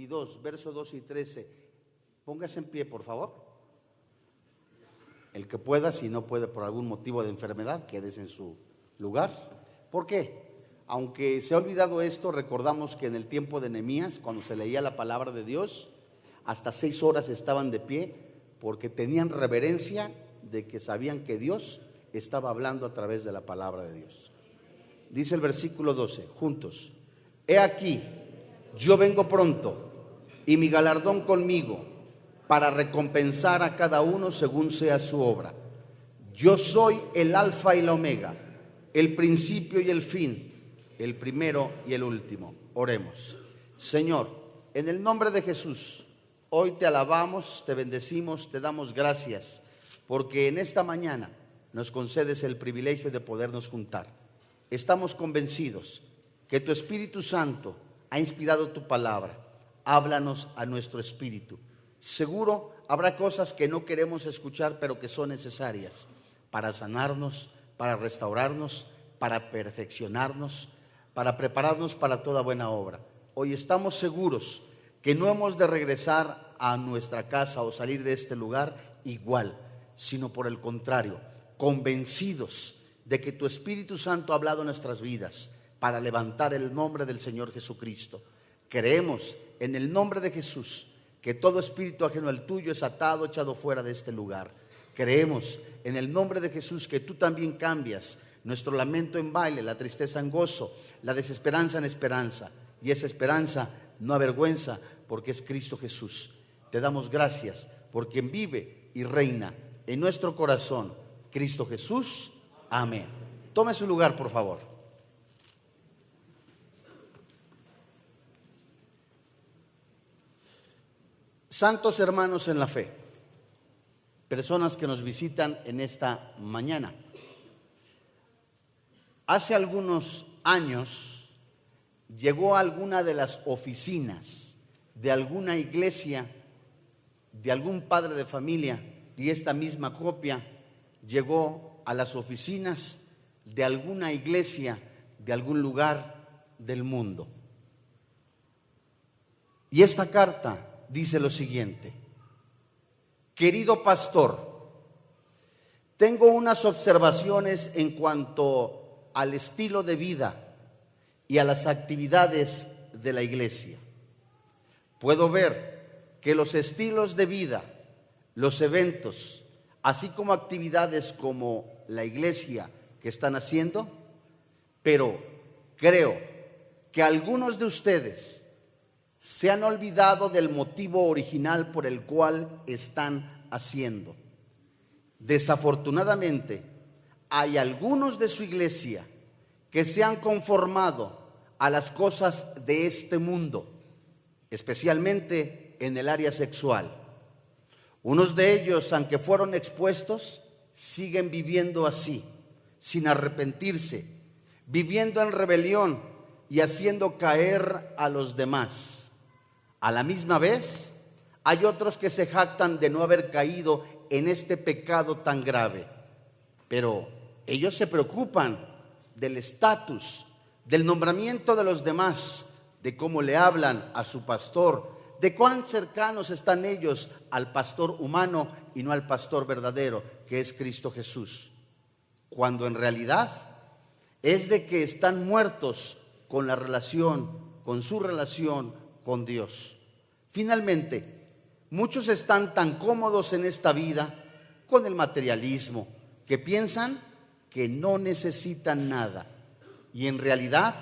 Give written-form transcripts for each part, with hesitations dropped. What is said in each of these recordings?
22, verso 12 y 13. Póngase en pie, por favor. El que pueda, si no puede por algún motivo de enfermedad, quédese en su lugar. ¿Por qué? Aunque se ha olvidado esto, recordamos que en el tiempo de Nehemías, cuando se leía la palabra de Dios, hasta 6 horas estaban de pie, porque tenían reverencia de que sabían que Dios estaba hablando a través de la palabra de Dios. Dice el versículo 12, juntos: he aquí, yo vengo pronto, y mi galardón conmigo, para recompensar a cada uno según sea su obra. Yo soy el alfa y la omega, el principio y el fin, el primero y el último. Oremos. Señor, en el nombre de Jesús, hoy te alabamos, te bendecimos, te damos gracias, porque en esta mañana nos concedes el privilegio de podernos juntar. Estamos convencidos que tu Espíritu Santo ha inspirado tu palabra. Háblanos a nuestro espíritu. Seguro habrá cosas que no queremos escuchar, pero que son necesarias para sanarnos, para restaurarnos, para perfeccionarnos, para prepararnos para toda buena obra. Hoy estamos seguros que no hemos de regresar a nuestra casa o salir de este lugar igual, sino por el contrario, convencidos de que tu Espíritu Santo ha hablado en nuestras vidas para levantar el nombre del Señor Jesucristo. Creemos en el nombre de Jesús que todo espíritu ajeno al tuyo es atado, echado fuera de este lugar. Creemos en el nombre de Jesús que tú también cambias nuestro lamento en baile, la tristeza en gozo, la desesperanza en esperanza, y esa esperanza no avergüenza, porque es Cristo Jesús. Te damos gracias por quien vive y reina en nuestro corazón, Cristo Jesús. Amén. Tome su lugar, por favor. Santos hermanos en la fe, personas que nos visitan en esta mañana. Hace algunos años llegó a alguna de las oficinas de alguna iglesia, de algún padre de familia, y esta misma copia llegó a las oficinas de alguna iglesia de algún lugar del mundo. Y esta carta dice lo siguiente: querido pastor, tengo unas observaciones en cuanto al estilo de vida y a las actividades de la iglesia. Puedo ver que los estilos de vida, los eventos, así como actividades como la iglesia que están haciendo, pero creo que algunos de ustedes se han olvidado del motivo original por el cual están haciendo. Desafortunadamente, hay algunos de su iglesia que se han conformado a las cosas de este mundo, especialmente en el área sexual. Unos de ellos, aunque fueron expuestos, siguen viviendo así, sin arrepentirse, viviendo en rebelión y haciendo caer a los demás. A la misma vez, hay otros que se jactan de no haber caído en este pecado tan grave, pero ellos se preocupan del estatus, del nombramiento de los demás, de cómo le hablan a su pastor, de cuán cercanos están ellos al pastor humano y no al pastor verdadero, que es Cristo Jesús, cuando en realidad es de que están muertos con la relación, con su relación con Dios. Finalmente, muchos están tan cómodos en esta vida con el materialismo que piensan que no necesitan nada, y en realidad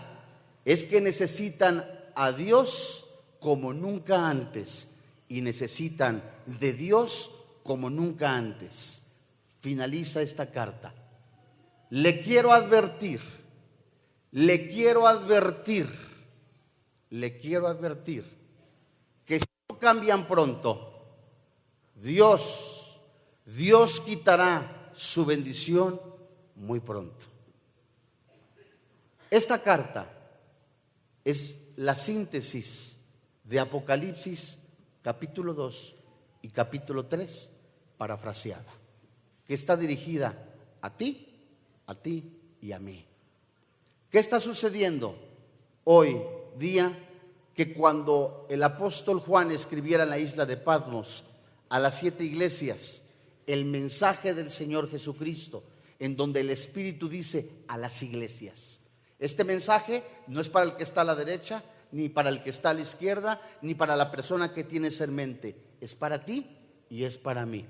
es que necesitan a Dios como nunca antes y necesitan de Dios como nunca antes. Finaliza esta carta: le quiero advertir que si no cambian pronto, Dios quitará su bendición muy pronto. Esta carta es la síntesis de Apocalipsis capítulo 2 y capítulo 3 parafraseada, que está dirigida a ti y a mí. ¿Qué está sucediendo hoy día que cuando el apóstol Juan escribiera en la isla de Patmos a las 7 iglesias, el mensaje del Señor Jesucristo, en donde el Espíritu dice a las iglesias. Este mensaje no es para el que está a la derecha, ni para el que está a la izquierda, ni para la persona que tienes en mente. Es para ti y es para mí.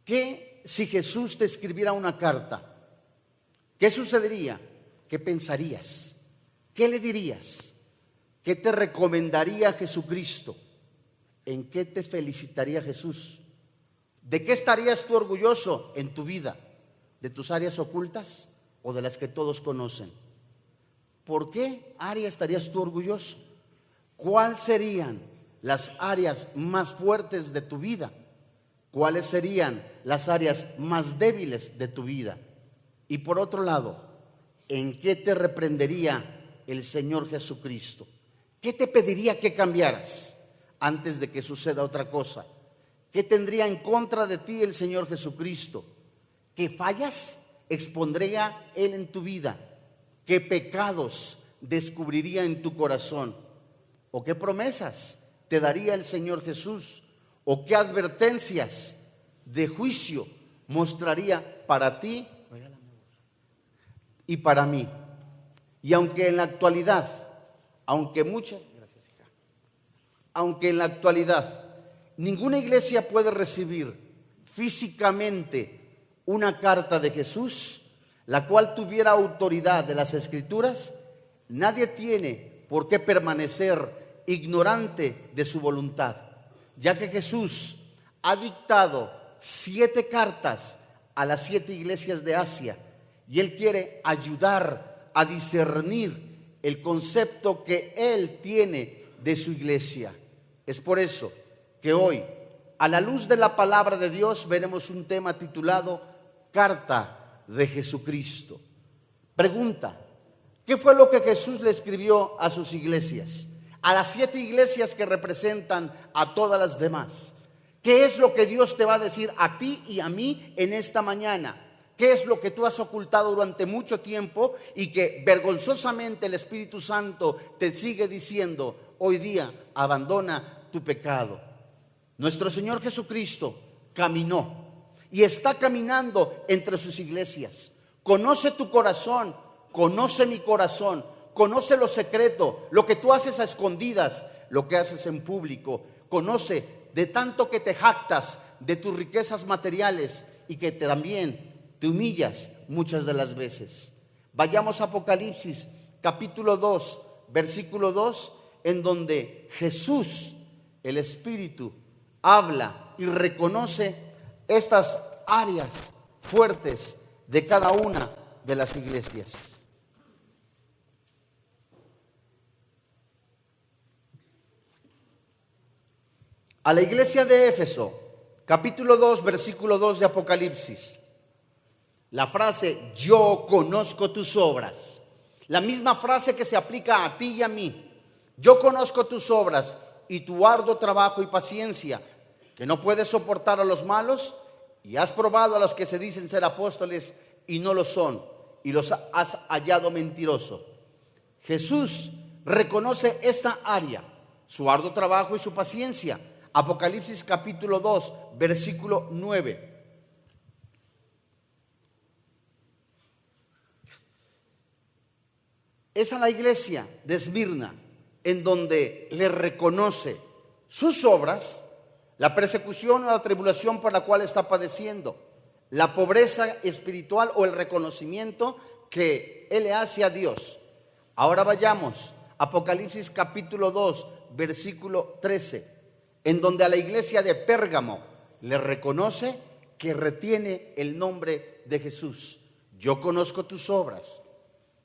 ¿Qué si Jesús te escribiera una carta? ¿Qué sucedería? ¿Qué pensarías? ¿Qué le dirías? ¿Qué te recomendaría Jesucristo? ¿En qué te felicitaría Jesús? ¿De qué estarías tú orgulloso en tu vida? ¿De tus áreas ocultas o de las que todos conocen? ¿Por qué área estarías tú orgulloso? ¿Cuáles serían las áreas más fuertes de tu vida? ¿Cuáles serían las áreas más débiles de tu vida? Y por otro lado, ¿en qué te reprendería el Señor Jesucristo? ¿Qué te pediría que cambiaras antes de que suceda otra cosa? ¿Qué tendría en contra de ti el Señor Jesucristo? ¿Qué fallas expondría Él en tu vida? ¿Qué pecados descubriría en tu corazón? ¿O qué promesas te daría el Señor Jesús? ¿O qué advertencias de juicio mostraría para ti y para mí? Y aunque en la actualidad, aunque en la actualidad ninguna iglesia puede recibir físicamente una carta de Jesús, la cual tuviera autoridad de las Escrituras, nadie tiene por qué permanecer ignorante de su voluntad, ya que Jesús ha dictado 7 cartas a las 7 iglesias de Asia, y Él quiere ayudar a discernir el concepto que Él tiene de su iglesia. Es por eso que hoy, a la luz de la palabra de Dios, veremos un tema titulado Carta de Jesucristo. Pregunta: ¿qué fue lo que Jesús le escribió a sus iglesias? A las 7 iglesias que representan a todas las demás. ¿Qué es lo que Dios te va a decir a ti y a mí en esta mañana? ¿Qué es lo que tú has ocultado durante mucho tiempo y que vergonzosamente el Espíritu Santo te sigue diciendo hoy día? Abandona tu pecado. Nuestro Señor Jesucristo caminó y está caminando entre sus iglesias. Conoce tu corazón, conoce mi corazón, conoce lo secreto, lo que tú haces a escondidas, lo que haces en público. Conoce de tanto que te jactas de tus riquezas materiales y que también te humillas muchas de las veces. Vayamos a Apocalipsis capítulo 2, versículo 2, en donde Jesús, el Espíritu, habla y reconoce estas áreas fuertes de cada una de las iglesias. A la iglesia de Éfeso, capítulo 2, versículo 2 de Apocalipsis, la frase yo conozco tus obras, la misma frase que se aplica a ti y a mí. Yo conozco tus obras y tu arduo trabajo y paciencia, que no puedes soportar a los malos, y has probado a los que se dicen ser apóstoles y no lo son, y los has hallado mentiroso. Jesús reconoce esta área, su arduo trabajo y su paciencia. Apocalipsis capítulo 2, versículo 9. Es a la iglesia de Esmirna en donde le reconoce sus obras, la persecución o la tribulación por la cual está padeciendo, la pobreza espiritual o el reconocimiento que él le hace a Dios. Ahora vayamos a Apocalipsis capítulo 2, versículo 13, en donde a la iglesia de Pérgamo le reconoce que retiene el nombre de Jesús. Yo conozco tus obras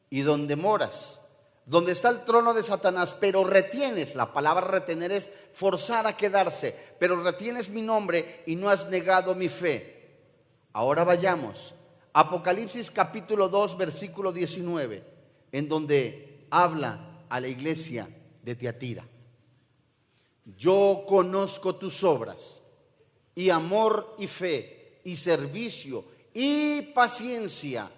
y donde moras, donde está el trono de Satanás, pero retienes, la palabra retener es forzar a quedarse, pero retienes mi nombre y no has negado mi fe. Ahora vayamos a Apocalipsis capítulo 2, versículo 19, en donde habla a la iglesia de Tiatira. Yo conozco tus obras y amor y fe y servicio y paciencia,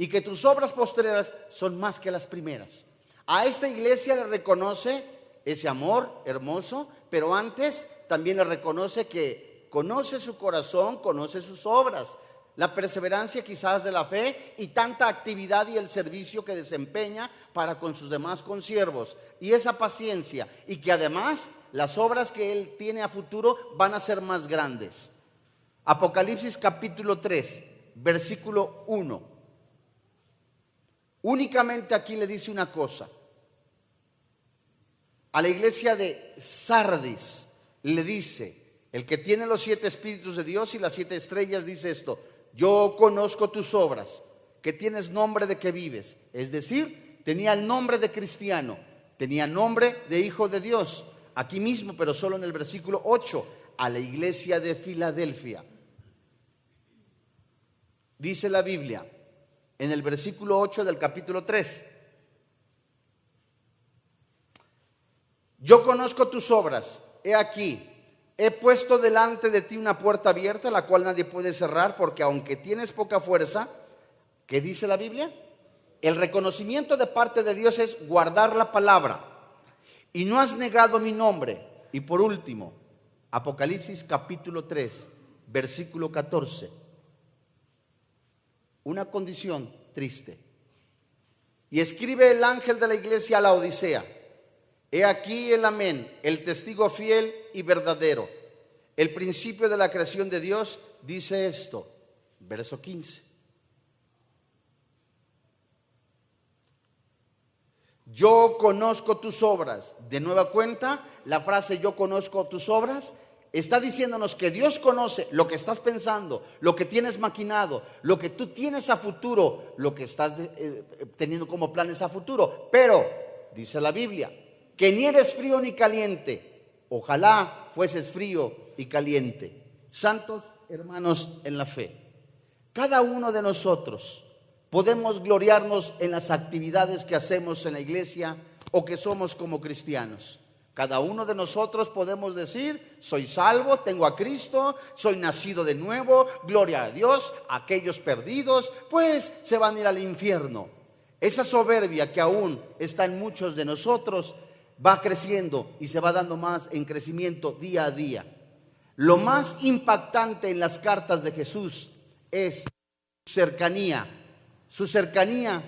y que tus obras postreras son más que las primeras. A esta iglesia le reconoce ese amor hermoso, pero antes también le reconoce que conoce su corazón, conoce sus obras, la perseverancia quizás de la fe y tanta actividad y el servicio que desempeña para con sus demás consiervos, y esa paciencia, y que además las obras que él tiene a futuro van a ser más grandes. Apocalipsis capítulo 3, versículo 1. Únicamente aquí le dice una cosa. A la iglesia de Sardis le dice, el que tiene los 7 espíritus de Dios y las 7 estrellas, dice esto: yo conozco tus obras, que tienes nombre de que vives. Es decir, tenía el nombre de cristiano, tenía nombre de hijo de Dios. Aquí mismo, pero solo en el versículo 8, a la iglesia de Filadelfia. Dice la Biblia, en el versículo 8 del capítulo 3. Yo conozco tus obras, he aquí, he puesto delante de ti una puerta abierta, la cual nadie puede cerrar, porque aunque tienes poca fuerza, ¿qué dice la Biblia? El reconocimiento de parte de Dios es guardar la palabra, y no has negado mi nombre. Y por último, Apocalipsis capítulo 3, versículo 14. Una condición triste. Y escribe el ángel de la iglesia a la Odisea: he aquí el amén, el testigo fiel y verdadero, el principio de la creación de Dios, dice esto, verso 15. Yo conozco tus obras. De nueva cuenta, la frase yo conozco tus obras está diciéndonos que Dios conoce lo que estás pensando, lo que tienes maquinado, lo que tú tienes a futuro, lo que estás teniendo como planes a futuro. Pero, dice la Biblia, que ni eres frío ni caliente. Ojalá fueses frío y caliente. Santos hermanos en la fe, cada uno de nosotros podemos gloriarnos en las actividades que hacemos en la iglesia o que somos como cristianos. Cada uno de nosotros podemos decir: soy salvo, tengo a Cristo, soy nacido de nuevo, gloria a Dios. Aquellos perdidos pues se van a ir al infierno. Esa soberbia que aún está en muchos de nosotros va creciendo y se va dando más en crecimiento día a día. Lo más impactante en las cartas de Jesús es su cercanía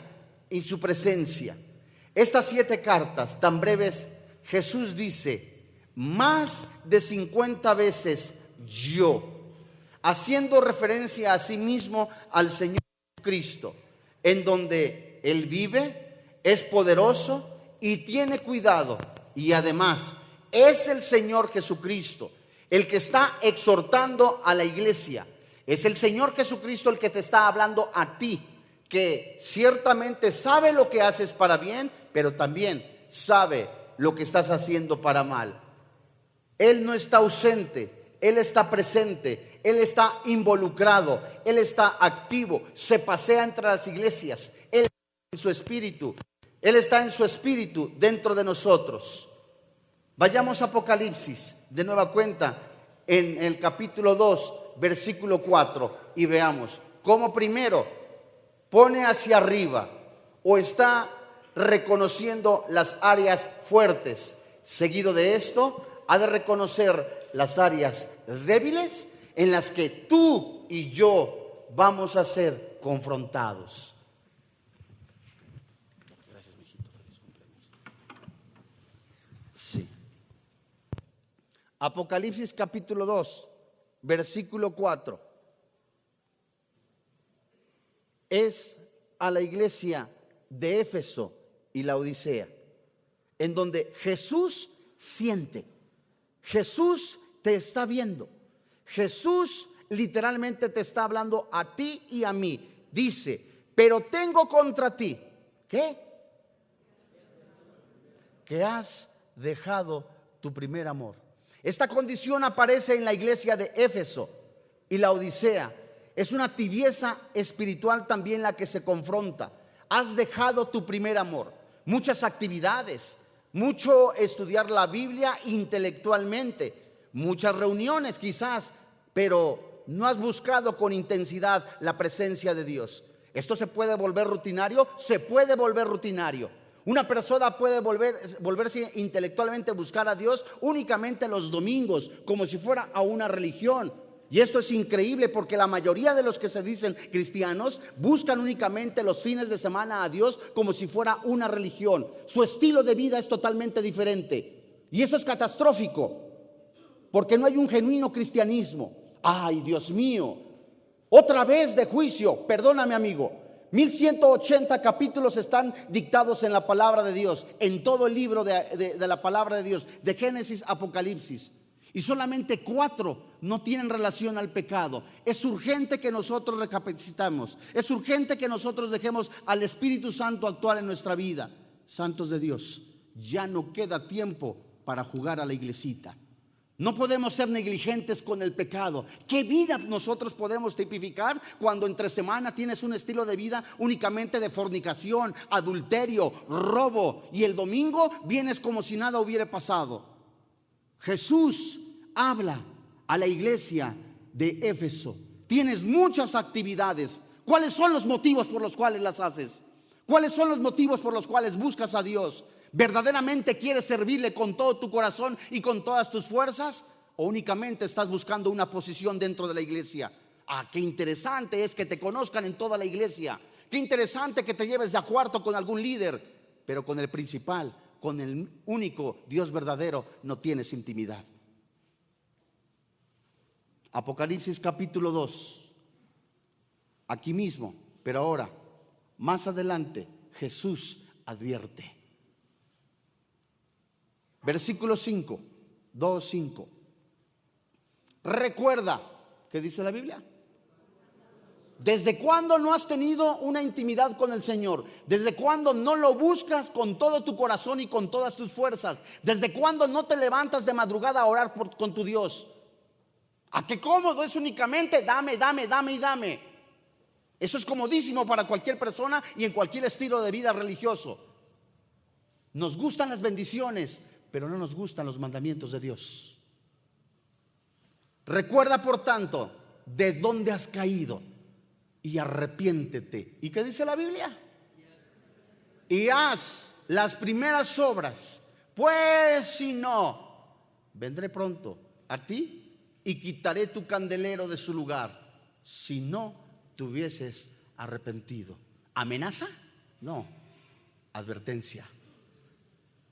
y su presencia. Estas 7 cartas tan breves, Jesús dice más de 50 veces yo, haciendo referencia a sí mismo al Señor Cristo, en donde Él vive, es poderoso y tiene cuidado, y además es el Señor Jesucristo el que está exhortando a la iglesia. Es el Señor Jesucristo el que te está hablando a ti, que ciertamente sabe lo que haces para bien, pero también sabe lo que estás haciendo para mal. Él no está ausente, Él está presente, Él está involucrado, Él está activo, se pasea entre las iglesias, Él está en su espíritu, Él está en su espíritu dentro de nosotros. Vayamos a Apocalipsis de nueva cuenta en el capítulo 2, versículo 4, y veamos cómo primero pone hacia arriba o está reconociendo las áreas fuertes. Seguido de esto, ha de reconocer las áreas débiles en las que tú y yo vamos a ser confrontados. Gracias, mijito. Feliz cumpleaños. Sí. Apocalipsis capítulo 2, versículo 4. Es a la iglesia de Éfeso y la Odisea, en donde Jesús siente, Jesús te está viendo, Jesús literalmente te está hablando a ti y a mí. Dice: pero tengo contra ti, ¿qué? Que has dejado tu primer amor. Esta condición aparece en la iglesia de Éfeso y la Odisea. Es una tibieza espiritual también la que se confronta. Has dejado tu primer amor. Muchas actividades, mucho estudiar la Biblia intelectualmente, muchas reuniones quizás, pero no has buscado con intensidad la presencia de Dios. ¿Esto se puede volver rutinario? Se puede volver rutinario. Una persona puede volverse intelectualmente a buscar a Dios únicamente los domingos, como si fuera a una religión. Y esto es increíble porque la mayoría de los que se dicen cristianos buscan únicamente los fines de semana a Dios como si fuera una religión. Su estilo de vida es totalmente diferente. Y eso es catastrófico, porque no hay un genuino cristianismo. Ay, Dios mío, otra vez de juicio. Perdóname, amigo. 1180 capítulos están dictados en la palabra de Dios, en todo el libro de la palabra de Dios, de Génesis a Apocalipsis. Y solamente 4 no tienen relación al pecado. Es urgente que nosotros recapacitemos. Es urgente que nosotros dejemos al Espíritu Santo actuar en nuestra vida. Santos de Dios, ya no queda tiempo para jugar a la iglesita. No podemos ser negligentes con el pecado. ¿Qué vida nosotros podemos tipificar cuando entre semana tienes un estilo de vida únicamente de fornicación, adulterio, robo, y el domingo vienes como si nada hubiera pasado? Jesús habla a la iglesia de Éfeso: tienes muchas actividades. ¿Cuáles son los motivos por los cuales las haces? ¿Cuáles son los motivos por los cuales buscas a Dios? ¿Verdaderamente quieres servirle con todo tu corazón y con todas tus fuerzas? ¿O únicamente estás buscando una posición dentro de la iglesia? Qué interesante es que te conozcan en toda la iglesia. Qué interesante que te lleves de a cuarto con algún líder, pero con el principal, con el único Dios verdadero, no tienes intimidad. Apocalipsis capítulo 2, aquí mismo, pero ahora, más adelante, Jesús advierte. Versículo 5, 2:5. Recuerda, ¿qué dice la Biblia? ¿Desde cuándo no has tenido una intimidad con el Señor? ¿Desde cuándo no lo buscas con todo tu corazón y con todas tus fuerzas? ¿Desde cuándo no te levantas de madrugada a orar con tu Dios? ¿A qué cómodo es únicamente dame, dame, dame y dame? Eso es comodísimo para cualquier persona y en cualquier estilo de vida religioso. Nos gustan las bendiciones, pero no nos gustan los mandamientos de Dios. Recuerda, por tanto, de dónde has caído y arrepiéntete. ¿Y qué dice la Biblia? Y haz las primeras obras, pues si no, vendré pronto a ti y quitaré tu candelero de su lugar, si no te hubieses arrepentido. ¿Amenaza? No, advertencia.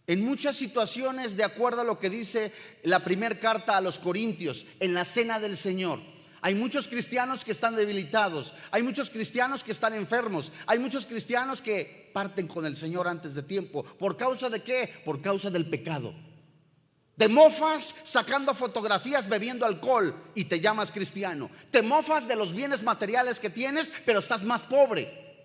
En muchas situaciones, de acuerdo a lo que dice la primera carta a los Corintios, en la cena del Señor, hay muchos cristianos que están debilitados, hay muchos cristianos que están enfermos, hay muchos cristianos que parten con el Señor antes de tiempo. ¿Por causa de qué? Por causa del pecado. Te mofas sacando fotografías bebiendo alcohol y te llamas cristiano. Te mofas de los bienes materiales que tienes, pero estás más pobre.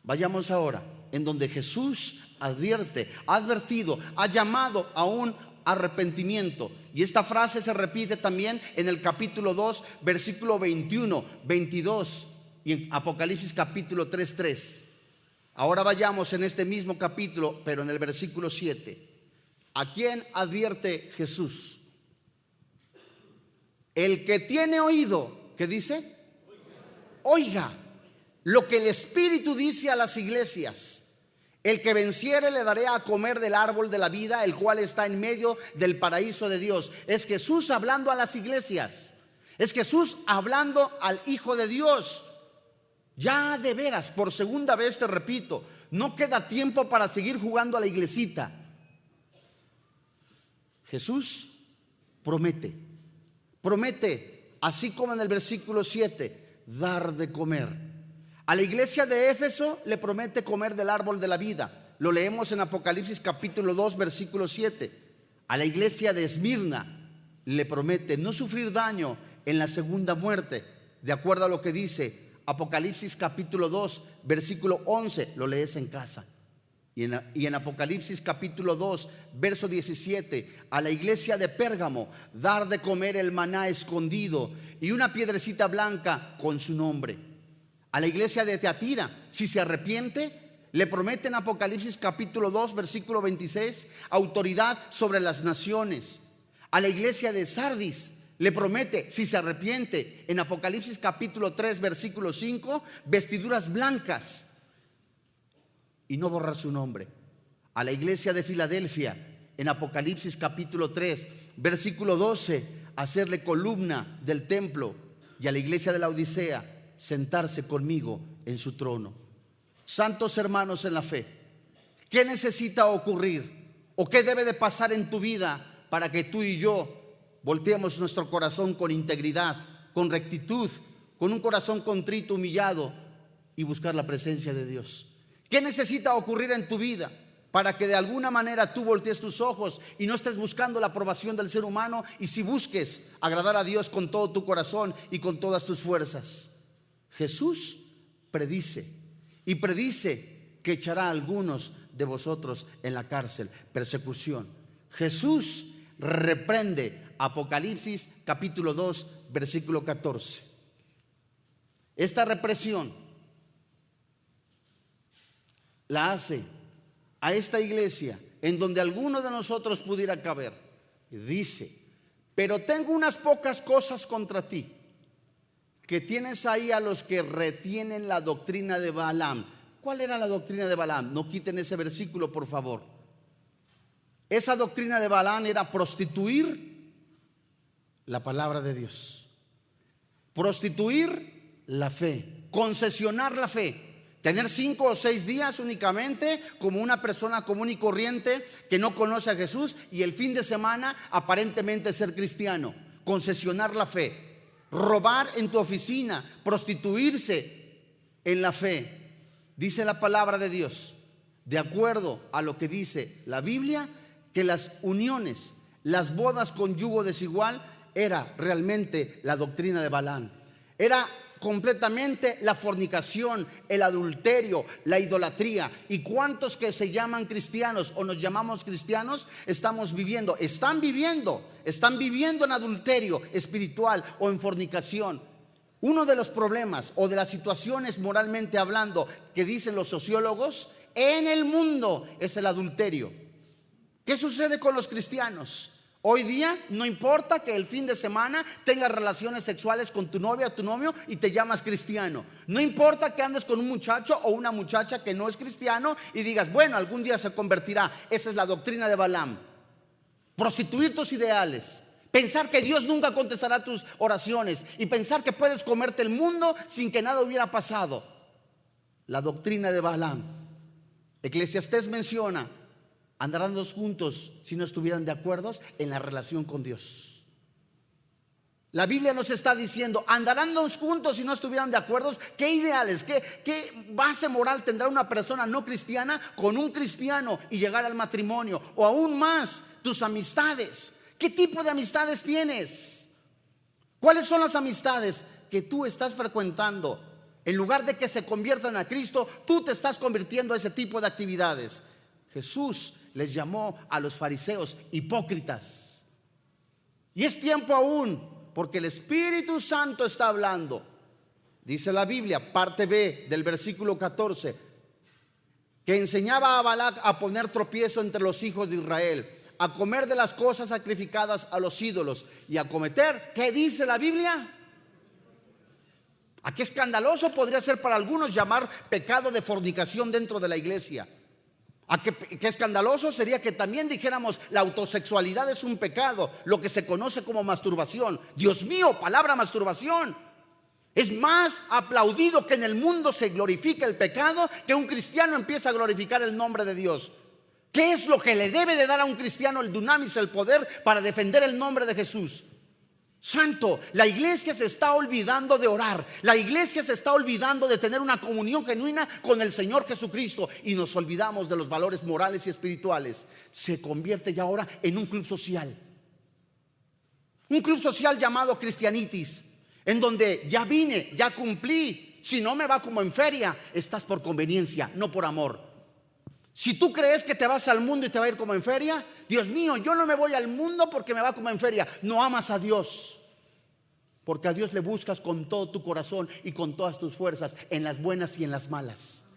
Vayamos ahora en donde Jesús advierte, ha advertido, ha llamado a un arrepentimiento. Y esta frase se repite también en el capítulo 2, versículo 21, 22 y en Apocalipsis capítulo 3, 3. Ahora vayamos en este mismo capítulo, pero en el versículo 7. ¿A quién advierte Jesús? El que tiene oído, ¿qué dice? Oiga lo que el Espíritu dice a las iglesias. El que venciere le daré a comer del árbol de la vida, el cual está en medio del paraíso de Dios. Es Jesús hablando a las iglesias. Es Jesús hablando al Hijo de Dios. Ya de veras, por segunda vez te repito, no queda tiempo para seguir jugando a la iglesita. Jesús promete, así como en el versículo 7, dar de comer. A la iglesia de Éfeso le promete comer del árbol de la vida. Lo leemos en Apocalipsis capítulo 2, versículo 7. A la iglesia de Esmirna le promete no sufrir daño en la segunda muerte, de acuerdo a lo que dice Apocalipsis capítulo 2, versículo 11. Lo lees en casa. Y en Apocalipsis capítulo 2, verso 17, a la iglesia de Pérgamo, dar de comer el maná escondido y una piedrecita blanca con su nombre. A la iglesia de Teatira, si se arrepiente, le promete en Apocalipsis capítulo 2, versículo 26, autoridad sobre las naciones. A la iglesia de Sardis le promete, si se arrepiente, en Apocalipsis capítulo 3, versículo 5, vestiduras blancas. y no borrar su nombre. A la iglesia de Filadelfia, en Apocalipsis capítulo 3, versículo 12, hacerle columna del templo. Y a la iglesia de la Odisea, sentarse conmigo en su trono. Santos hermanos en la fe, ¿qué necesita ocurrir o qué debe de pasar en tu vida para que tú y yo volteemos nuestro corazón con integridad, con rectitud, con un corazón contrito, humillado, y buscar la presencia de Dios? ¿Qué necesita ocurrir en tu vida para que de alguna manera tú voltees tus ojos y no estés buscando la aprobación del ser humano, y si busques agradar a Dios con todo tu corazón y con todas tus fuerzas? Jesús predice que echará a algunos de vosotros en la cárcel, persecución. Jesús reprende, Apocalipsis capítulo 2, versículo 14. Esta represión la hace a esta iglesia en donde alguno de nosotros pudiera caber. Dice: pero tengo unas pocas cosas contra ti, que tienes ahí a los que retienen la doctrina de Balaam. ¿Cuál era la doctrina de Balaam? No quiten ese versículo, por favor. Esa doctrina de Balaam era prostituir la palabra de Dios, prostituir la fe, concesionar la fe. Tener 5 o 6 días únicamente como una persona común y corriente que no conoce a Jesús, y el fin de semana aparentemente ser cristiano. Concesionar la fe, robar en tu oficina, prostituirse en la fe. Dice la palabra de Dios, de acuerdo a lo que dice la Biblia, que las uniones, las bodas con yugo desigual, era realmente la doctrina de Balaam. Era completamente la fornicación, el adulterio, la idolatría. ¿Y cuántos que se llaman cristianos o nos llamamos cristianos están viviendo en adulterio espiritual o en fornicación? Uno de los problemas o de las situaciones moralmente hablando que dicen los sociólogos en el mundo es el adulterio. ¿Qué sucede con los cristianos? Hoy día no importa que el fin de semana tengas relaciones sexuales con tu novia o tu novio y te llamas cristiano. No importa que andes con un muchacho o una muchacha que no es cristiano y digas, bueno, algún día se convertirá. Esa es la doctrina de Balaam. Prostituir tus ideales, pensar que Dios nunca contestará tus oraciones y pensar que puedes comerte el mundo sin que nada hubiera pasado. La doctrina de Balaam. Eclesiastés menciona: andarán dos juntos si no estuvieran de acuerdo en la relación con Dios. La Biblia nos está diciendo: andarán dos juntos si no estuvieran de acuerdo. ¿Qué ideales, qué base moral tendrá una persona no cristiana con un cristiano y llegar al matrimonio? O aún más, tus amistades. ¿Qué tipo de amistades tienes? ¿Cuáles son las amistades que tú estás frecuentando? En lugar de que se conviertan a Cristo, tú te estás convirtiendo a ese tipo de actividades. Jesús les llamó a los fariseos hipócritas. Y es tiempo aún, porque el Espíritu Santo está hablando. Dice la Biblia, parte B del versículo 14, que enseñaba a Balac a poner tropiezo entre los hijos de Israel, a comer de las cosas sacrificadas a los ídolos y a cometer, ¿qué dice la Biblia? ¿A qué escandaloso podría ser para algunos llamar pecado de fornicación dentro de la iglesia? ¿A qué escandaloso sería que también dijéramos la autosexualidad es un pecado, lo que se conoce como masturbación? Dios mío, palabra masturbación. Es más aplaudido que en el mundo se glorifique el pecado, que un cristiano empieza a glorificar el nombre de Dios. ¿Qué es lo que le debe de dar a un cristiano el dunamis, el poder para defender el nombre de Jesús? Santo, la iglesia se está olvidando de orar. La iglesia se está olvidando de tener una comunión genuina con el Señor Jesucristo, y nos olvidamos de los valores morales y espirituales. Se convierte ya ahora en un club social. Un club social llamado cristianitis, en donde ya vine, ya cumplí. Si no me va como en feria, estás por conveniencia, no por amor. Si tú crees que te vas al mundo y te va a ir como en feria, Dios mío, yo no me voy al mundo porque me va como en feria. No amas a Dios, porque a Dios le buscas con todo tu corazón y con todas tus fuerzas, en las buenas y en las malas.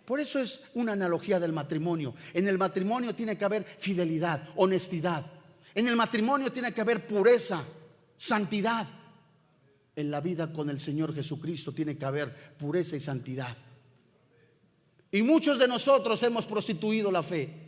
Por eso es una analogía del matrimonio. En el matrimonio tiene que haber fidelidad, honestidad. En el matrimonio tiene que haber pureza, santidad. En la vida con el Señor Jesucristo tiene que haber pureza y santidad. Y muchos de nosotros hemos prostituido la fe.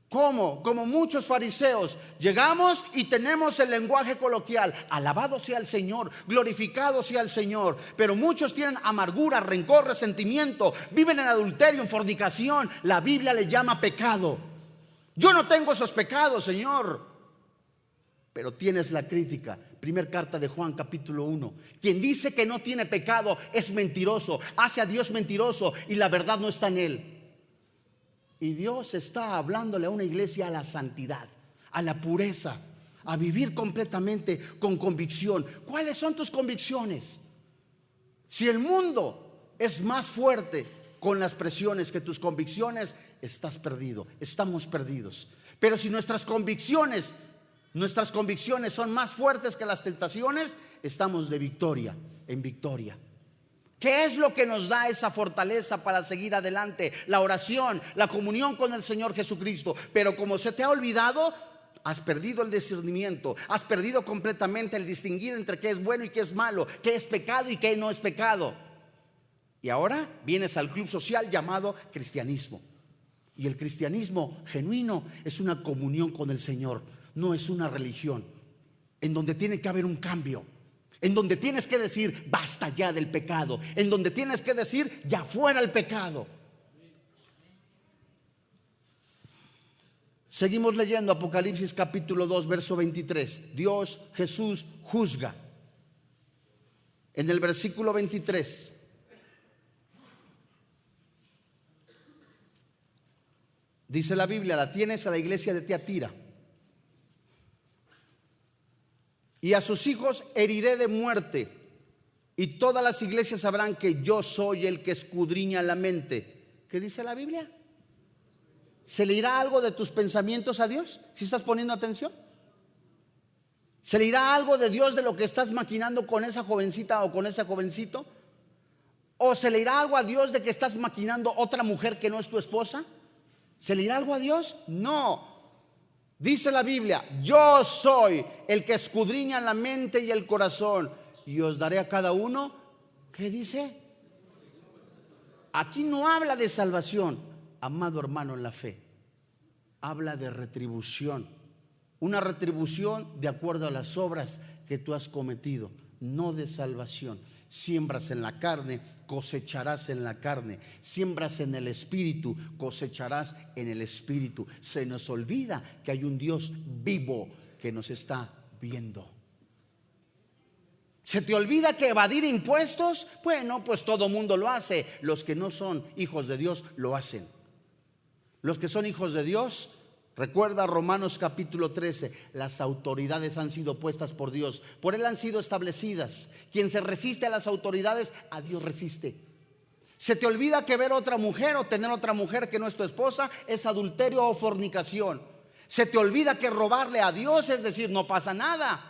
¿Cómo? Como muchos fariseos, llegamos y tenemos el lenguaje coloquial: alabado sea el Señor, glorificado sea el Señor. Pero muchos tienen amargura, rencor, resentimiento, viven en adulterio, en fornicación. La Biblia le llama pecado. Yo no tengo esos pecados, Señor. Pero tienes la crítica. Primer carta de Juan, capítulo 1. Quien dice que no tiene pecado es mentiroso, hace a Dios mentiroso y la verdad no está en él. Y Dios está hablándole a una iglesia a la santidad, a la pureza, a vivir completamente con convicción. ¿Cuáles son tus convicciones? Si el mundo es más fuerte con las presiones que tus convicciones, estás perdido, estamos perdidos. Pero si nuestras convicciones son más fuertes que las tentaciones, estamos de victoria en victoria. ¿Qué es lo que nos da esa fortaleza para seguir adelante? La oración, la comunión con el Señor Jesucristo. Pero como se te ha olvidado, has perdido el discernimiento, has perdido completamente el distinguir entre qué es bueno y qué es malo, qué es pecado y qué no es pecado. Y ahora vienes al club social llamado cristianismo. Y el cristianismo genuino es una comunión con el Señor, no es una religión en donde tiene que haber un cambio, en donde tienes que decir basta ya del pecado, en donde tienes que decir ya fuera el pecado. Seguimos leyendo Apocalipsis capítulo 2 verso 23. Dios, Jesús, juzga. En el versículo 23 dice la Biblia: la tienes a la iglesia de Tiatira. Y a sus hijos heriré de muerte, y todas las iglesias sabrán que yo soy el que escudriña la mente. ¿Qué dice la Biblia? ¿Se le irá algo de tus pensamientos a Dios? ¿Si estás poniendo atención? ¿Se le irá algo de Dios de lo que estás maquinando con esa jovencita o con ese jovencito? ¿O se le irá algo a Dios de que estás maquinando otra mujer que no es tu esposa? ¿Se le irá algo a Dios? No. Dice la Biblia: yo soy el que escudriña la mente y el corazón, y os daré a cada uno. ¿Qué dice? Aquí no habla de salvación, amado hermano en la fe. Habla de retribución. Una retribución de acuerdo a las obras que tú has cometido, no de salvación. Siembras en la carne, cosecharás en la carne. Siembras en el espíritu, cosecharás en el espíritu. Se nos olvida que hay un Dios vivo que nos está viendo. ¿Se te olvida que evadir impuestos? Bueno, pues todo mundo lo hace. Los que no son hijos de Dios lo hacen. Los que son hijos de Dios, recuerda Romanos capítulo 13, las autoridades han sido puestas por Dios, por Él han sido establecidas. Quien se resiste a las autoridades, a Dios resiste. ¿Se te olvida que ver otra mujer o tener otra mujer que no es tu esposa es adulterio o fornicación? ¿Se te olvida que robarle a Dios es decir no pasa nada?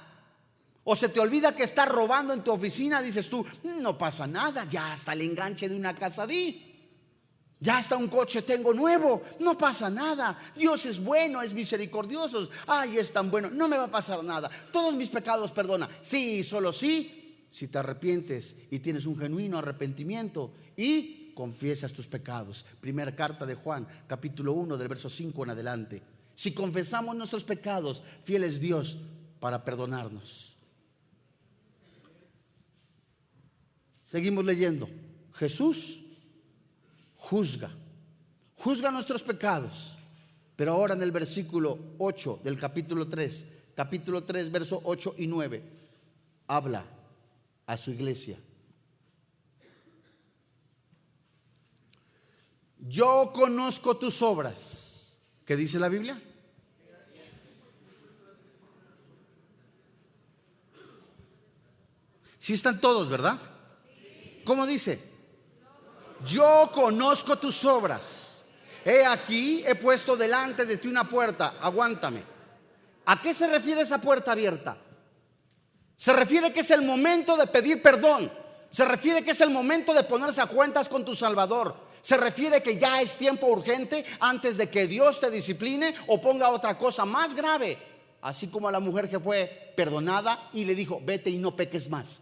¿O se te olvida que estar robando en tu oficina, dices tú, no pasa nada, ya hasta el enganche de una casa di? Ya hasta un coche tengo nuevo, no pasa nada. Dios es bueno, es misericordioso. Ay, es tan bueno, no me va a pasar nada. Todos mis pecados perdona. Sí, solo sí, si te arrepientes y tienes un genuino arrepentimiento y confiesas tus pecados. Primera carta de Juan, capítulo 1, del verso 5 en adelante. Si confesamos nuestros pecados, fiel es Dios para perdonarnos. Seguimos leyendo. Jesús juzga nuestros pecados. Pero ahora en el versículo 8 del capítulo 3, verso 8 y 9, habla a su iglesia. Yo conozco tus obras. ¿Qué dice la Biblia? Sí están todos, ¿verdad? ¿Cómo dice? Yo conozco tus obras. He aquí, he puesto delante de ti una puerta. Aguántame. ¿A qué se refiere esa puerta abierta? Se refiere que es el momento de pedir perdón. Se refiere que es el momento de ponerse a cuentas con tu Salvador. Se refiere que ya es tiempo urgente antes de que Dios te discipline o ponga otra cosa más grave. Así como a la mujer que fue perdonada y le dijo, vete y no peques más.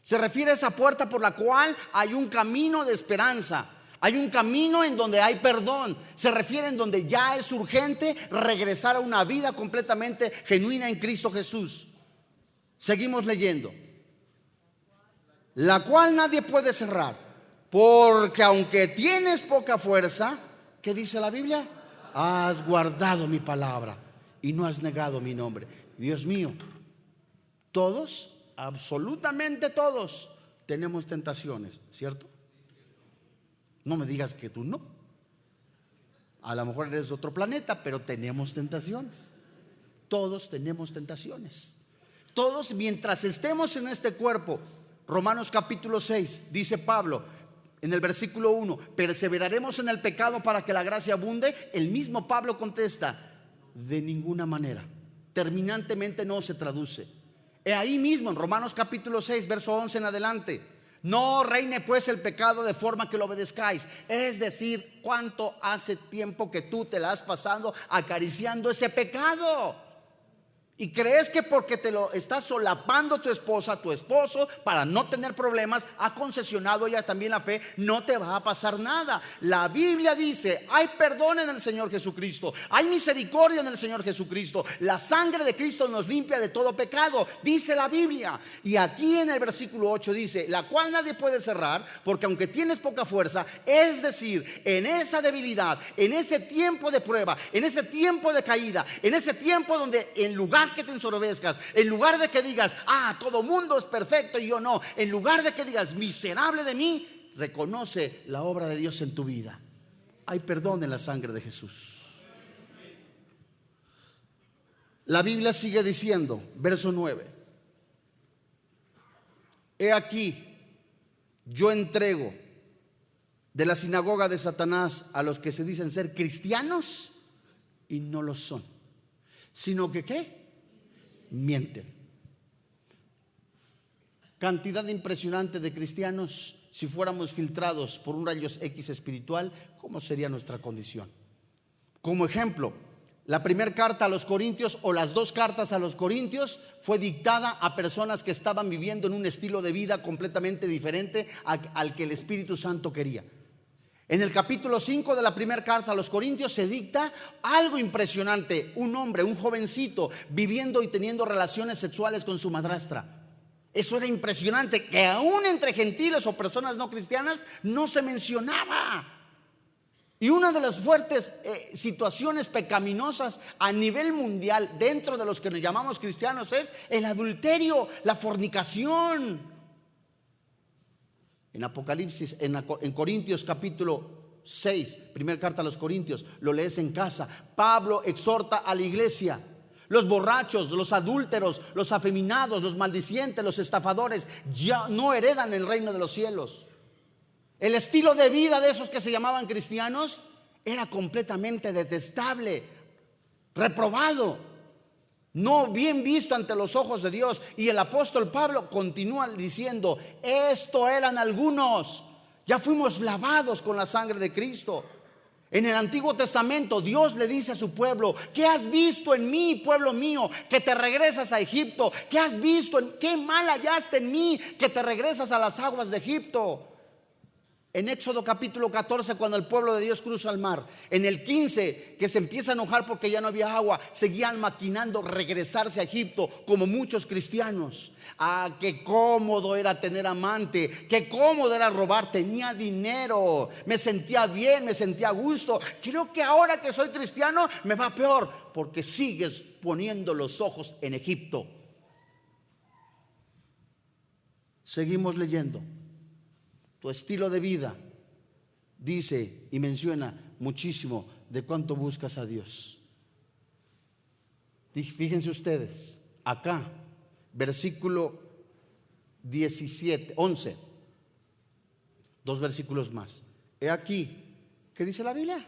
Se refiere a esa puerta por la cual hay un camino de esperanza. Hay un camino en donde hay perdón. Se refiere en donde ya es urgente regresar a una vida completamente genuina en Cristo Jesús. Seguimos leyendo. La cual nadie puede cerrar, porque aunque tienes poca fuerza, ¿qué dice la Biblia? Has guardado mi palabra y no has negado mi nombre. Dios mío, todos, absolutamente todos, tenemos tentaciones, ¿cierto? No me digas que tú no. A lo mejor eres de otro planeta, pero tenemos tentaciones. Todos tenemos tentaciones. Todos, mientras estemos en este cuerpo. Romanos capítulo 6, dice Pablo en el versículo 1: perseveraremos en el pecado para que la gracia abunde. El mismo Pablo contesta: de ninguna manera. Terminantemente no se traduce. Ahí mismo en Romanos capítulo 6, verso 11 en adelante: no reine pues el pecado de forma que lo obedezcáis. Es decir, ¿cuánto hace tiempo que tú te la has pasado acariciando ese pecado? Y crees que porque te lo está solapando tu esposa, tu esposo, para no tener problemas, ha concesionado ya también la fe, no te va a pasar nada. La Biblia dice: hay perdón en el Señor Jesucristo, hay misericordia en el Señor Jesucristo. La sangre de Cristo nos limpia de todo pecado, dice la Biblia. Y aquí en el versículo 8 dice: la cual nadie puede cerrar, porque aunque tienes poca fuerza, es decir, en esa debilidad, en ese tiempo de prueba, en ese tiempo de caída, en ese tiempo donde en lugar que te ensoberzcas, en lugar de que digas: todo mundo es perfecto y yo no, en lugar de que digas: miserable de mí, reconoce la obra de Dios en tu vida. Hay perdón en la sangre de Jesús. La Biblia sigue diciendo, verso 9: he aquí, yo entrego de la sinagoga de Satanás a los que se dicen ser cristianos y no lo son, sino que ¿qué? Mienten. Cantidad impresionante de cristianos. Si fuéramos filtrados por un rayos X espiritual, ¿cómo sería nuestra condición? Como ejemplo, la primera carta a los Corintios, o las dos cartas a los Corintios, fue dictada a personas que estaban viviendo en un estilo de vida completamente diferente al que el Espíritu Santo quería. En el capítulo 5 de la primera carta a los Corintios se dicta algo impresionante: un hombre, un jovencito, viviendo y teniendo relaciones sexuales con su madrastra. Eso era impresionante, que aún entre gentiles o personas no cristianas no se mencionaba. Y una de las fuertes situaciones pecaminosas a nivel mundial dentro de los que nos llamamos cristianos es el adulterio, la fornicación. En Apocalipsis, en Corintios capítulo 6, primera carta a los Corintios, lo lees en casa. Pablo exhorta a la iglesia: los borrachos, los adúlteros, los afeminados, los maldicientes, los estafadores ya no heredan el reino de los cielos. El estilo de vida de esos que se llamaban cristianos era completamente detestable, reprobado, no bien visto ante los ojos de Dios. Y el apóstol Pablo continúa diciendo: esto eran algunos, ya fuimos lavados con la sangre de Cristo. En el Antiguo Testamento Dios le dice a su pueblo: ¿qué has visto en mí, pueblo mío, que te regresas a Egipto? ¿Qué has visto? ¿Qué mal hallaste en mí, que te regresas a las aguas de Egipto? En Éxodo capítulo 14, cuando el pueblo de Dios cruza el mar, en el 15, que se empieza a enojar porque ya no había agua, seguían maquinando regresarse a Egipto, como muchos cristianos. Qué cómodo era tener amante, qué cómodo era robar, tenía dinero, me sentía bien, me sentía a gusto. Creo que ahora que soy cristiano me va peor, porque sigues poniendo los ojos en Egipto. Seguimos leyendo. Tu estilo de vida dice y menciona muchísimo de cuánto buscas a Dios. Fíjense ustedes, acá, versículo 17, 11, dos versículos más. He aquí, ¿qué dice la Biblia?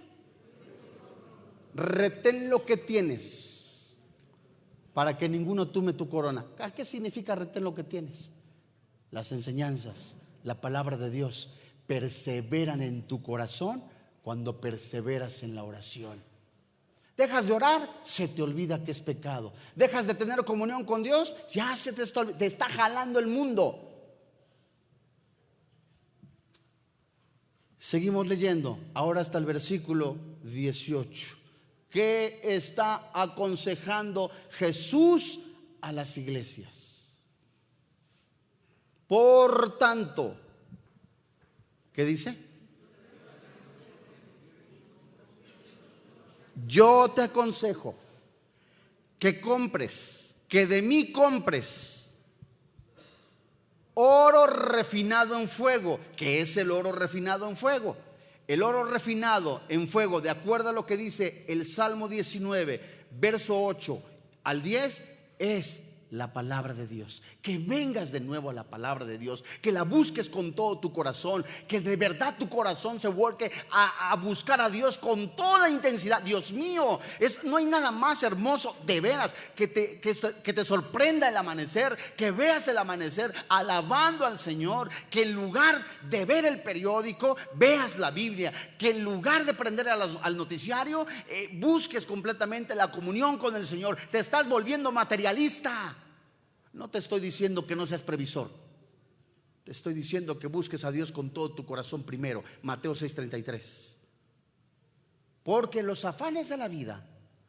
Retén lo que tienes, para que ninguno tome tu corona. ¿Qué significa retén lo que tienes? Las enseñanzas, la palabra de Dios perseveran en tu corazón cuando perseveras en la oración. Dejas de orar, se te olvida que es pecado. Dejas de tener comunión con Dios, ya te está jalando el mundo. Seguimos leyendo, ahora hasta el versículo 18. ¿Qué está aconsejando Jesús a las iglesias? Por tanto, ¿qué dice? Yo te aconsejo que compres, que de mí compres oro refinado en fuego. ¿Qué es el oro refinado en fuego? El oro refinado en fuego, de acuerdo a lo que dice el Salmo 19, verso 8 al 10, es la palabra de Dios. Que vengas de nuevo a la palabra de Dios, que la busques con todo tu corazón, que de verdad tu corazón se vuelque a buscar a Dios con toda intensidad. Dios mío, no hay nada más hermoso, de veras, que te sorprenda el amanecer, que veas el amanecer alabando al Señor, que en lugar de ver el periódico veas la Biblia, que en lugar de prender al noticiario busques completamente la comunión con el Señor. Te estás volviendo materialista. No te estoy diciendo que no seas previsor, te estoy diciendo que busques a Dios con todo tu corazón primero. Mateo 6:33. Porque los afanes de la vida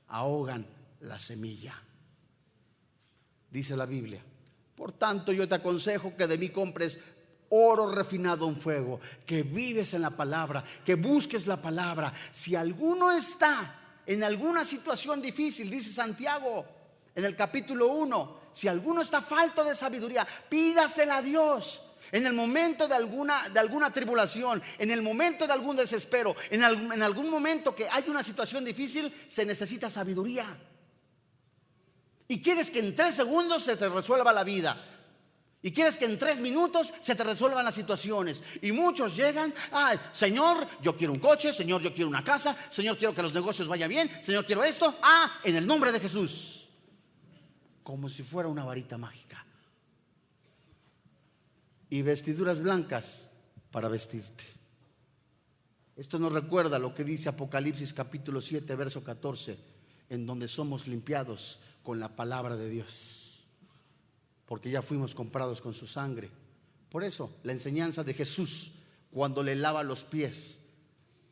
ahogan la semilla, dice la Biblia. Por tanto, yo te aconsejo que de mí compres oro refinado en fuego, que vives en la palabra, que busques la palabra. Si alguno está en alguna situación difícil, dice Santiago en el capítulo 1, si alguno está falto de sabiduría, pídasela a Dios. En el momento de alguna tribulación, en el momento de algún desespero, en algún momento que hay una situación difícil, se necesita sabiduría. Y quieres que en 3 segundos se te resuelva la vida, y quieres que en 3 minutos se te resuelvan las situaciones. Y muchos llegan: ay, Señor, yo quiero un coche. Señor, yo quiero una casa. Señor, quiero que los negocios vayan bien. Señor, quiero esto. En el nombre de Jesús. Como si fuera una varita mágica. Y vestiduras blancas para vestirte. Esto nos recuerda lo que dice Apocalipsis capítulo 7, verso 14, en donde somos limpiados con la palabra de Dios, porque ya fuimos comprados con su sangre. Por eso la enseñanza de Jesús cuando le lava los pies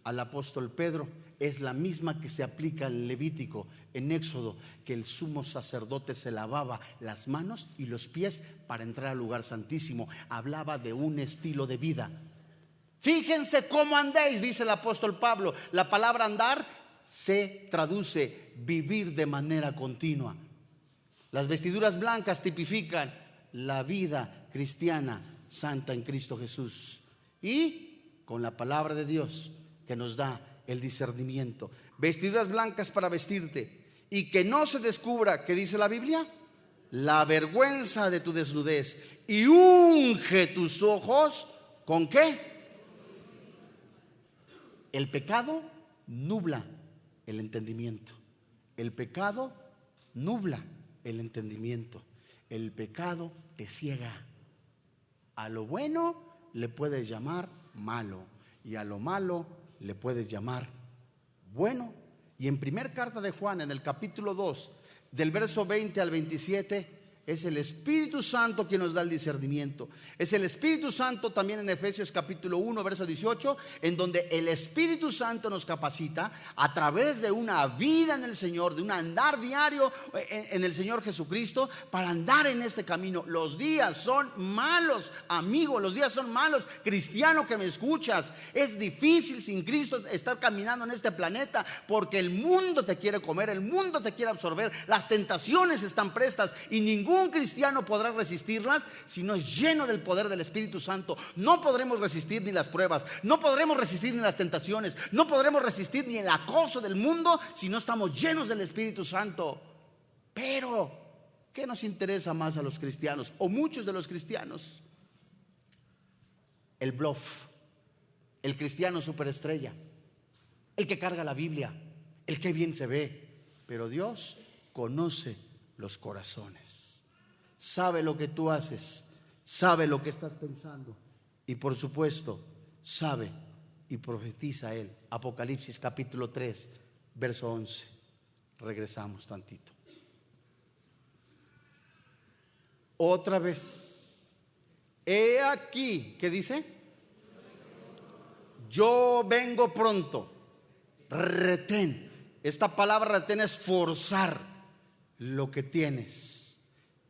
al apóstol Pedro es la misma que se aplica en Levítico, en Éxodo, que el sumo sacerdote se lavaba las manos y los pies para entrar al lugar santísimo. Hablaba de un estilo de vida. Fíjense cómo andéis, dice el apóstol Pablo. La palabra andar se traduce vivir de manera continua. Las vestiduras blancas tipifican la vida cristiana santa en Cristo Jesús, y con la palabra de Dios que nos da el discernimiento. Vestiduras blancas para vestirte, y que no se descubra, ¿qué dice la Biblia? La vergüenza de tu desnudez, y unge tus ojos ¿con qué? El pecado nubla el entendimiento. El pecado nubla el entendimiento. El pecado te ciega. A lo bueno le puedes llamar malo, y a lo malo le puedes llamar bueno. Y en primer carta de Juan, en el capítulo 2, del verso 20 al 27, es el Espíritu Santo quien nos da el discernimiento. Es el Espíritu Santo también en Efesios capítulo 1, verso 18, en donde el Espíritu Santo nos capacita a través de una vida en el Señor, de un andar diario en el Señor Jesucristo, para andar en este camino. Los días son malos, amigo, los días son malos. Cristiano que me escuchas, es difícil sin Cristo estar caminando en este planeta, porque el mundo te quiere comer, el mundo te quiere absorber, las tentaciones están prestas, y ningún cristiano podrá resistirlas si no es lleno del poder del Espíritu Santo. No podremos resistir ni las pruebas, no podremos resistir ni las tentaciones, no podremos resistir ni el acoso del mundo si no estamos llenos del Espíritu Santo. Pero ¿qué nos interesa más a los cristianos, o muchos de los cristianos? El bluff, el cristiano superestrella, el que carga la Biblia, el que bien se ve. Pero Dios conoce los corazones, sabe lo que tú haces, sabe lo que estás pensando, y por supuesto sabe y profetiza Él. Apocalipsis capítulo 3, verso 11. Regresamos tantito. Otra vez. He aquí, ¿qué dice? yo vengo pronto. Retén. Esta palabra retén es forzar lo que tienes.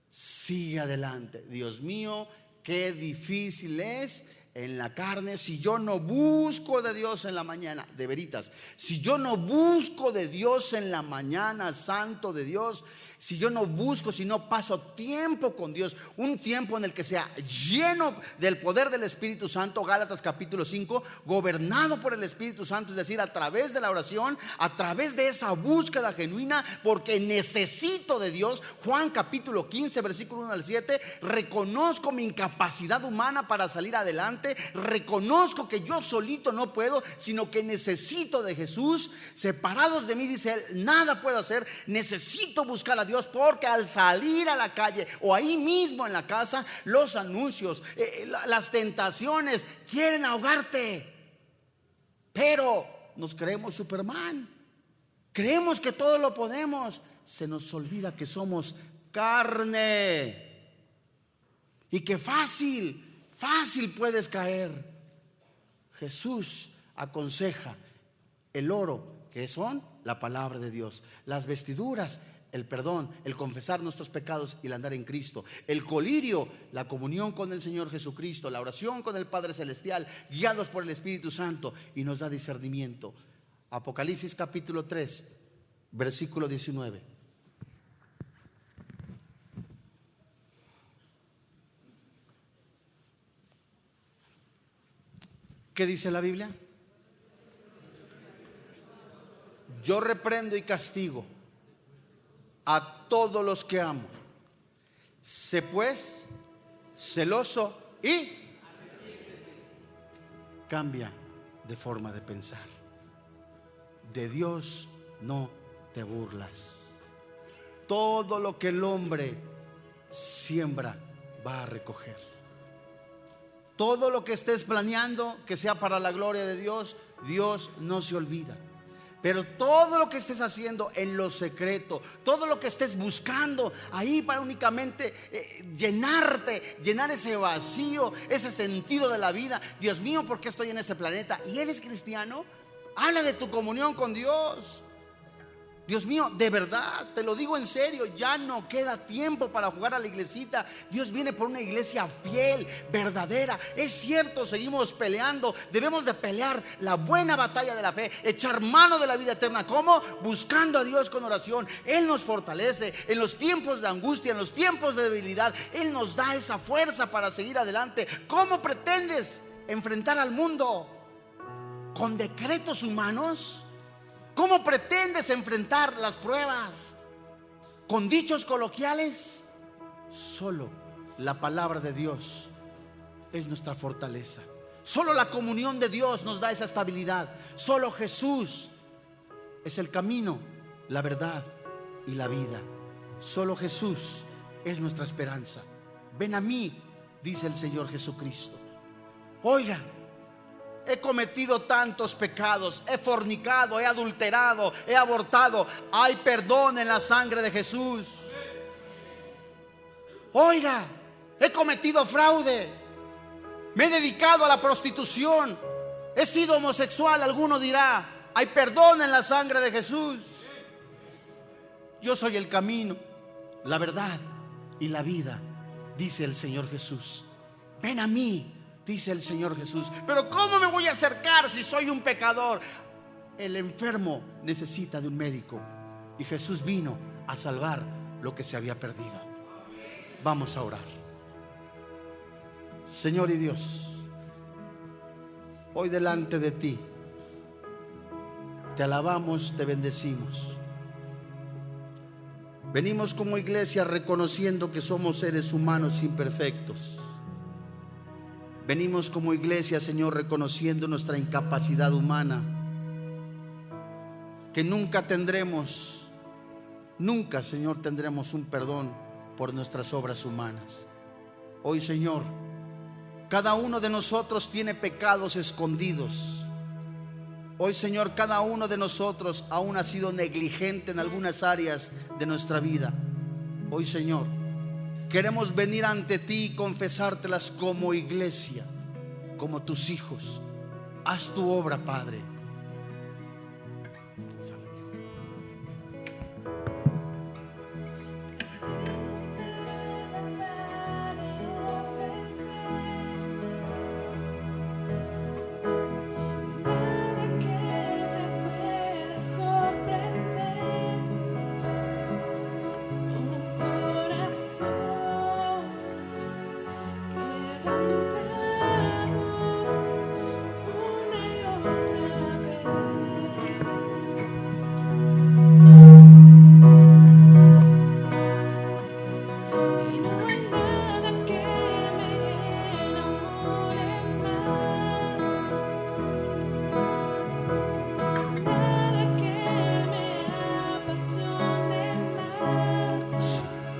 Sigue adelante. Dios mío, qué difícil es en la carne. Si yo no busco de Dios en la mañana, de veritas, si yo no busco de Dios en la mañana, santo de Dios, si yo no busco, si no paso tiempo con Dios, un tiempo en el que sea lleno del poder del Espíritu Santo, Gálatas capítulo 5, gobernado por el Espíritu Santo, es decir, a través de la oración, a través de esa búsqueda genuina, porque necesito de Dios. Juan capítulo 15, versículo 1 al 7, reconozco mi incapacidad humana para salir adelante, reconozco que yo solito no puedo, sino que necesito de Jesús. Separados de mí, dice él, nada puedo hacer. Necesito buscar a Dios, porque al salir a la calle o ahí mismo en la casa, los anuncios, las tentaciones quieren ahogarte. Pero nos creemos Superman, creemos que todo lo podemos. Se nos olvida que somos carne y que fácil puedes caer. Jesús aconseja el oro, que son la palabra de Dios; las vestiduras, el perdón, el confesar nuestros pecados y el andar en Cristo; el colirio, la comunión con el Señor Jesucristo; la oración con el Padre Celestial, guiados por el Espíritu Santo, y nos da discernimiento. Apocalipsis capítulo 3, versículo 19. ¿Qué dice la Biblia? Yo reprendo y castigo a todos los que amo. Sé pues celoso y cambia de forma de pensar. De Dios no te burlas. Todo lo que el hombre siembra va a recoger. Todo lo que estés planeando que sea para la gloria de Dios, Dios no se olvida. Pero todo lo que estés haciendo en lo secreto, todo lo que estés buscando ahí para únicamente llenar ese vacío, ese sentido de la vida. Dios mío, ¿por qué estoy en este planeta? ¿Y eres cristiano? Habla de tu comunión con Dios. Dios mío, de verdad, te lo digo en serio, ya no queda tiempo para jugar a la iglesita. Dios viene por una iglesia fiel, verdadera. Es cierto, seguimos peleando. Debemos de pelear la buena batalla de la fe, echar mano de la vida eterna. ¿Cómo? Buscando a Dios con oración. Él nos fortalece en los tiempos de angustia, en los tiempos de debilidad. Él nos da esa fuerza para seguir adelante. ¿Cómo pretendes enfrentar al mundo? ¿Con decretos humanos? ¿Cómo pretendes enfrentar las pruebas? ¿Con dichos coloquiales? Solo la palabra de Dios es nuestra fortaleza. Solo la comunión de Dios nos da esa estabilidad. Solo Jesús es el camino, la verdad y la vida. Solo Jesús es nuestra esperanza. Ven a mí, dice el Señor Jesucristo. Oiga, he cometido tantos pecados, he fornicado, he adulterado, he abortado. Hay perdón en la sangre de Jesús. Oiga, he cometido fraude, me he dedicado a la prostitución, he sido homosexual. Alguno dirá, hay perdón en la sangre de Jesús. Yo soy el camino, la verdad y la vida, dice el Señor Jesús. Ven a mí, dice el Señor Jesús. Pero ¿cómo me voy a acercar si soy un pecador? El enfermo necesita de un médico, y Jesús vino a salvar lo que se había perdido. Vamos a orar. Señor y Dios, hoy delante de ti te alabamos, te bendecimos. Venimos como iglesia reconociendo que somos seres humanos imperfectos. Venimos como iglesia, Señor, reconociendo nuestra incapacidad humana, que nunca, Señor, tendremos un perdón por nuestras obras humanas. Hoy, Señor, cada uno de nosotros tiene pecados escondidos. Hoy, Señor, cada uno de nosotros aún ha sido negligente en algunas áreas de nuestra vida. Hoy, Señor, queremos venir ante ti y confesártelas como iglesia, como tus hijos. Haz tu obra, Padre.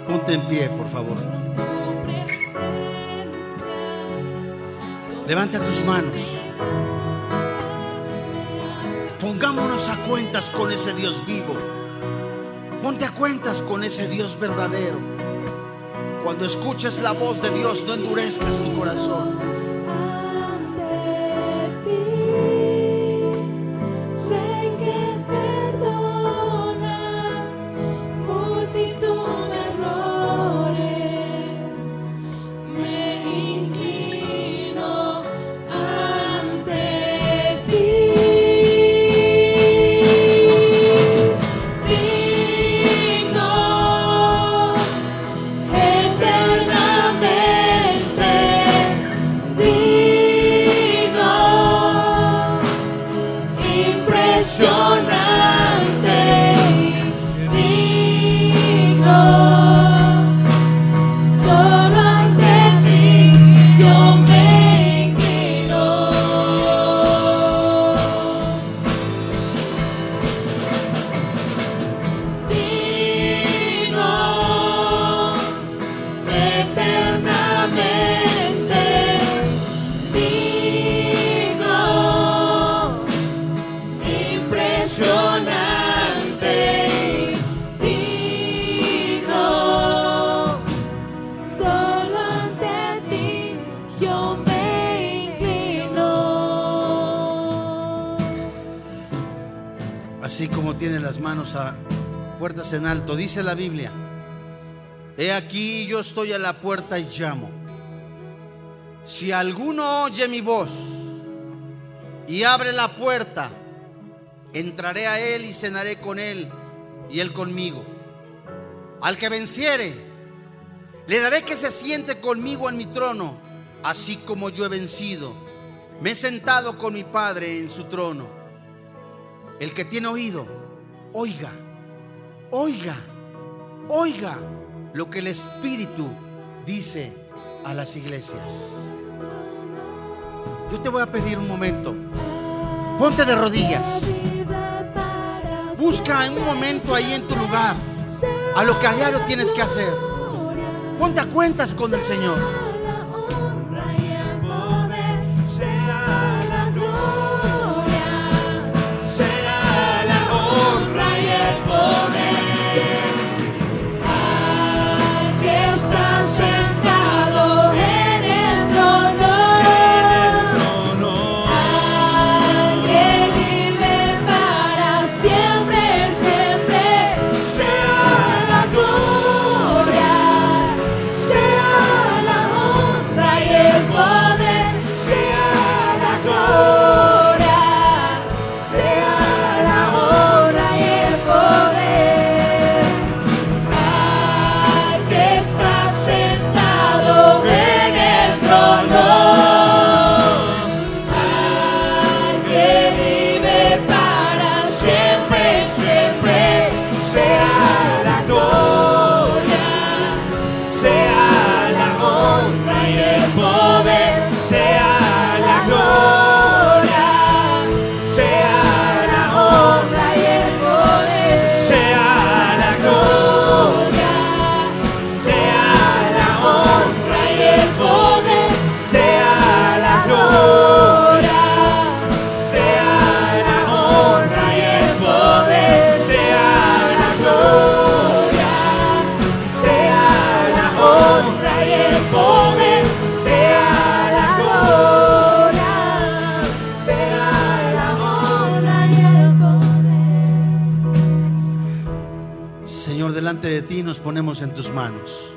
Ponte en pie, por favor. Levanta tus manos. Pongámonos a cuentas con ese Dios vivo. Ponte a cuentas con ese Dios verdadero. Cuando escuches la voz de Dios, no endurezcas tu corazón. Así como tiene las manos a puertas en alto, dice la Biblia: he aquí yo estoy a la puerta y llamo. Si alguno oye mi voz y abre la puerta, entraré a él y cenaré con él y él conmigo. Al que venciere, le daré que se siente conmigo en mi trono, así como yo he vencido, me he sentado con mi Padre en su trono. El que tiene oído, oiga, oiga, oiga lo que el Espíritu dice a las iglesias. Yo te voy a pedir un momento. Ponte de rodillas. Busca en un momento ahí en tu lugar a lo que a diario tienes que hacer. Ponte a cuentas con el Señor. Sea la Señor, delante de ti nos ponemos en tus manos.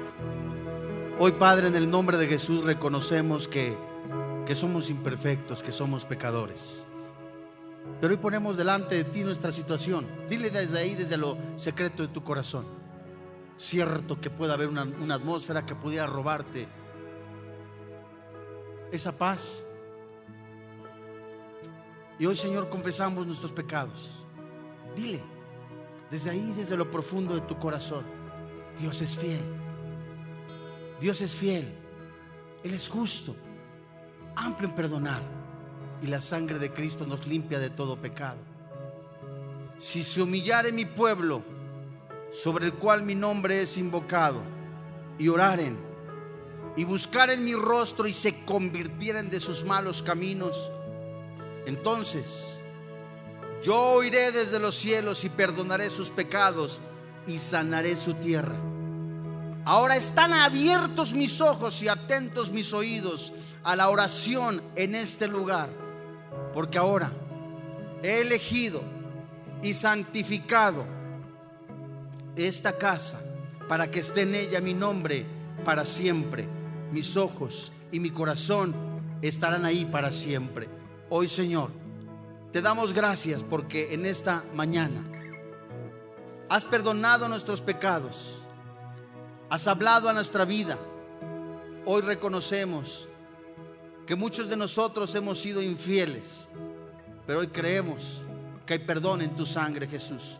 Hoy, Padre, en el nombre de Jesús reconocemos que somos imperfectos, que somos pecadores. Pero hoy ponemos delante de ti nuestra situación. Dile desde ahí, desde lo secreto de tu corazón. Cierto que puede haber una atmósfera que pudiera robarte esa paz. Y hoy, Señor, confesamos nuestros pecados. Dile desde ahí, desde lo profundo de tu corazón: Dios es fiel. Dios es fiel. Él es justo, amplio en perdonar, y la sangre de Cristo nos limpia de todo pecado. Si se humillare mi pueblo, sobre el cual mi nombre es invocado, y oraren y buscaren mi rostro y se convirtieren de sus malos caminos, entonces yo oiré desde los cielos y perdonaré sus pecados y sanaré su tierra. Ahora están abiertos mis ojos y atentos mis oídos a la oración en este lugar, porque ahora he elegido y santificado esta casa para que esté en ella mi nombre para siempre. Mis ojos y mi corazón estarán ahí para siempre. Hoy, Señor, te damos gracias porque en esta mañana has perdonado nuestros pecados, has hablado a nuestra vida. Hoy reconocemos que muchos de nosotros hemos sido infieles, pero hoy creemos que hay perdón en tu sangre, Jesús.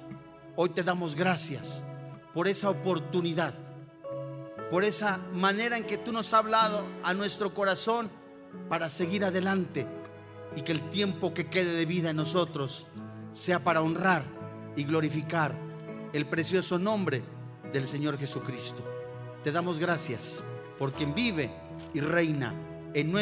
Hoy te damos gracias por esa oportunidad, por esa manera en que tú nos has hablado a nuestro corazón para seguir adelante, y que el tiempo que quede de vida en nosotros sea para honrar y glorificar el precioso nombre del Señor Jesucristo. Te damos gracias por quien vive y reina en nuestro